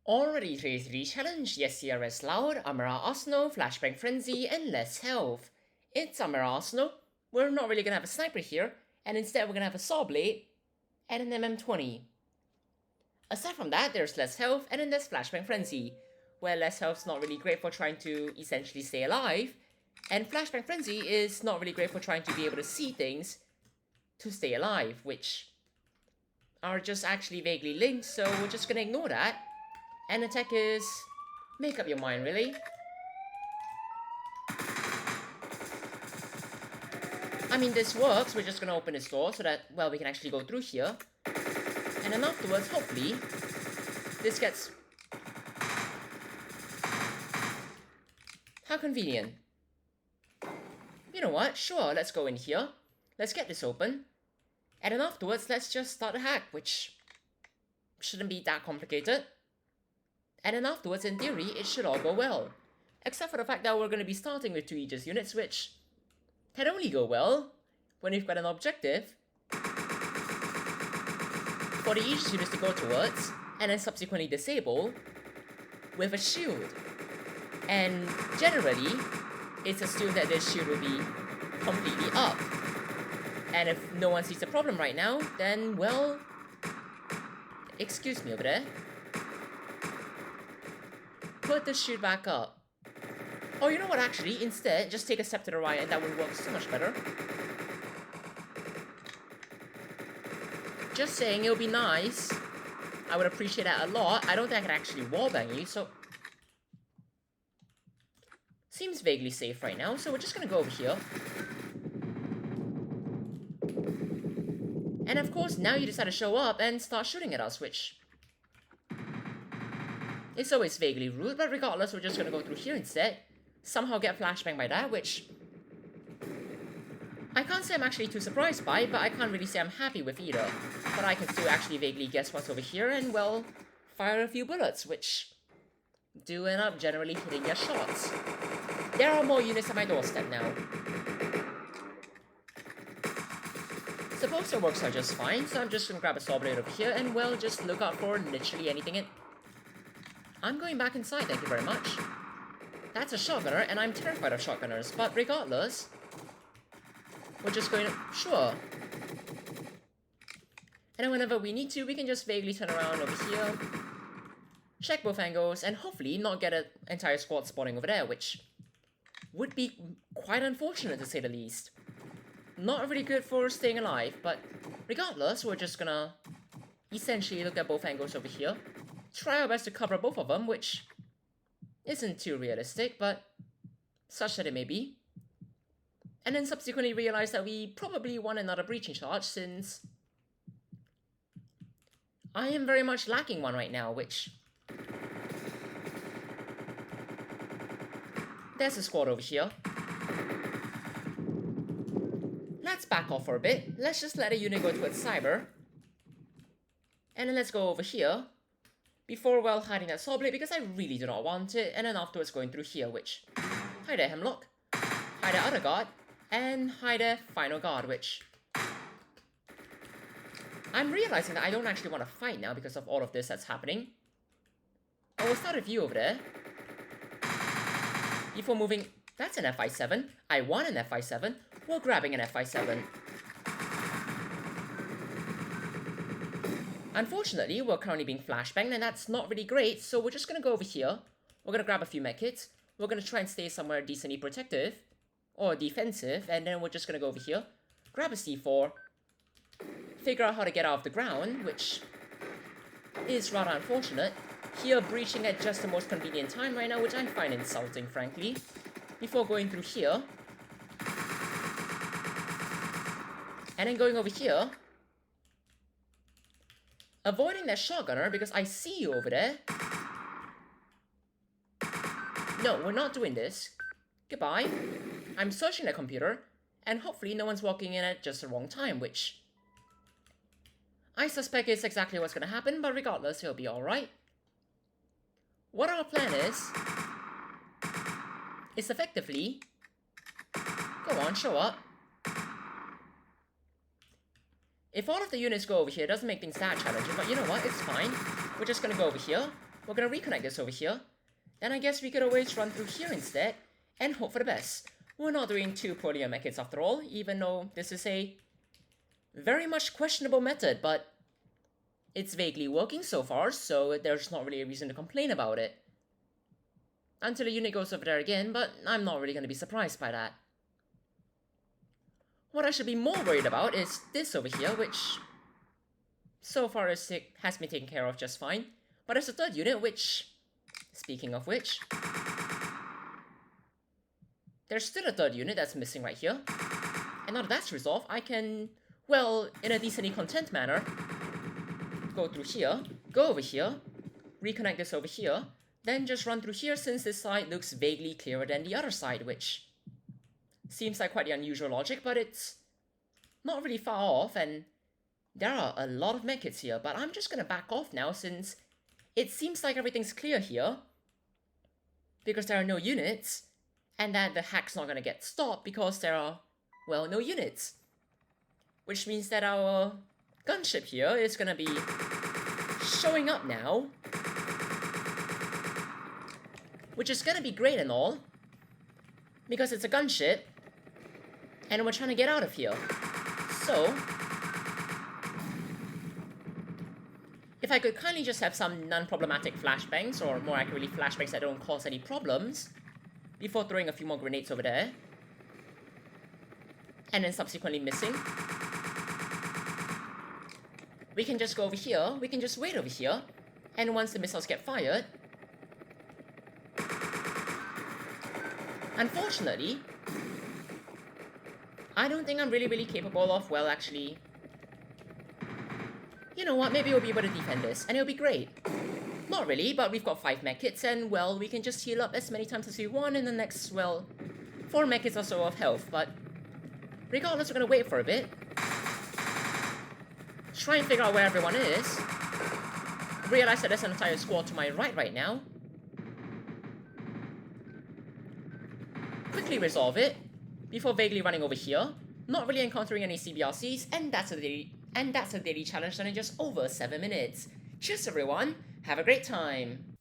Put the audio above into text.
Already 3 challenge, the SCRS Loud, Armera Arsenal, Flashbang Frenzy, and less health. It's Armera Arsenal. We're not really gonna have a sniper here, and instead we're gonna have a saw blade and an MM20. Aside from that, there's less health, and then there's Flashbang Frenzy, where less health's not really great for trying to essentially stay alive, and Flashbang Frenzy is not really great for trying to be able to see things to stay alive, which are just actually vaguely linked, so we're just gonna ignore that. And attack is... make up your mind, really. I mean, this works. We're just gonna open this door so that, well, we can actually go through here. And then afterwards, hopefully, this gets... How convenient. You know what? Sure, let's go in here. Let's get this open. And then afterwards, let's just start a hack, which shouldn't be that complicated. And then afterwards, in theory, it should all go well. Except for the fact that we're going to be starting with 2 Aegis units, which can only go well when we've got an objective for the Aegis units to go towards, and then subsequently disable with a shield. And generally, it's assumed that this shield will be completely up. And if no one sees the problem right now, then, well, excuse me over there. Put the shield back up. Oh, you know what, actually, instead, just take a step to the right and that would work so much better. Just saying, it would be nice. I would appreciate that a lot. I don't think I can actually wallbang you, so... Seems vaguely safe right now, so we're just gonna go over here. And of course, now you decide to show up and start shooting at us, which... it's always vaguely rude, but regardless, we're just gonna go through here instead. Somehow get flashbang by that, which... I can't say I'm actually too surprised by, but I can't really say I'm happy with either. But I can still actually vaguely guess what's over here and, well, fire a few bullets, which do end up generally hitting their shots. There are more units at my doorstep now. Suppose it works out just fine, so I'm just gonna grab a saw blade over here and, well, just look out for literally anything in... I'm going back inside, thank you very much. That's a shotgunner, and I'm terrified of shotgunners, but regardless, we're just going to... sure. And then whenever we need to, we can just vaguely turn around over here, check both angles, and hopefully not get an entire squad spawning over there, which would be quite unfortunate to say the least. Not really good for staying alive, but regardless, we're just gonna essentially look at both angles over here. Try our best to cover both of them, which isn't too realistic, but such that it may be. And then subsequently realize that we probably want another breaching charge, since I am very much lacking one right now, which... There's a squad over here. Let's back off for a bit. Let's just let a unit go towards cyber. And then let's go over here. Before, well, hiding that saw blade, because I really do not want it, and then afterwards going through here, which... Hi there, Hemlock. Hi there, other guard. And hi there, final guard, which... I'm realizing that I don't actually want to fight now because of all of this that's happening. Oh, we'll start with you over there. Before moving... That's an FI7. I want an FI7. We're grabbing an FI7. Unfortunately, we're currently being flashbanged, and that's not really great, so we're just gonna go over here. We're gonna grab a few medkits. We're gonna try and stay somewhere decently protective, or defensive, and then we're just gonna go over here, grab a C4, figure out how to get out of the ground, which is rather unfortunate. Here, breaching at just the most convenient time right now, which I find insulting, frankly. Before going through here, and then going over here, avoiding that shotgunner because I see you over there. No, we're not doing this. Goodbye. I'm searching the computer, and hopefully no one's walking in at just the wrong time, which I suspect is exactly what's gonna happen, but regardless, it'll be alright. What our plan is effectively... Go on, show up. If all of the units go over here, it doesn't make things that challenging, but you know what, it's fine. We're just gonna go over here. we're gonna reconnect this over here. Then I guess we could always run through here instead, and hope for the best. We're not doing too poorly on mechits after all, even though this is a very much questionable method, but it's vaguely working so far, so there's not really a reason to complain about it. Until a unit goes over there again, but I'm not really going to be surprised by that. What I should be more worried about is this over here, which so far has been taken care of just fine. But there's a third unit, which, speaking of which, there's still a third unit that's missing right here. And now that that's resolved, I can, well, in a decently content manner, go through here, go over here, reconnect this over here, then just run through here since this side looks vaguely clearer than the other side, which seems like quite the unusual logic, but it's not really far off, and there are a lot of mechits here, but I'm just gonna back off now since it seems like everything's clear here, because there are no units, and that the hack's not gonna get stopped because there are, well, no units. Which means that our gunship here is gonna be showing up now, which is gonna be great and all, because it's a gunship, and we're trying to get out of here. So, if I could kindly just have some non-problematic flashbangs, or more accurately flashbangs that don't cause any problems, before throwing a few more grenades over there, and then subsequently missing, we can just go over here, we can just wait over here, and once the missiles get fired, unfortunately, I don't think I'm really capable of, well, actually, you know what, maybe we'll be able to defend this, and it'll be great. Not really, but we've got 5 mechits, and, well, we can just heal up as many times as we want in the next, well, 4 mechits or so of health, but regardless, we're gonna wait for a bit. Try and figure out where everyone is. Realize that there's an entire squad to my right now. Quickly resolve it before vaguely running over here, not really encountering any CBRCs, and that's a daily challenge done in just over 7 minutes. Cheers everyone, have a great time!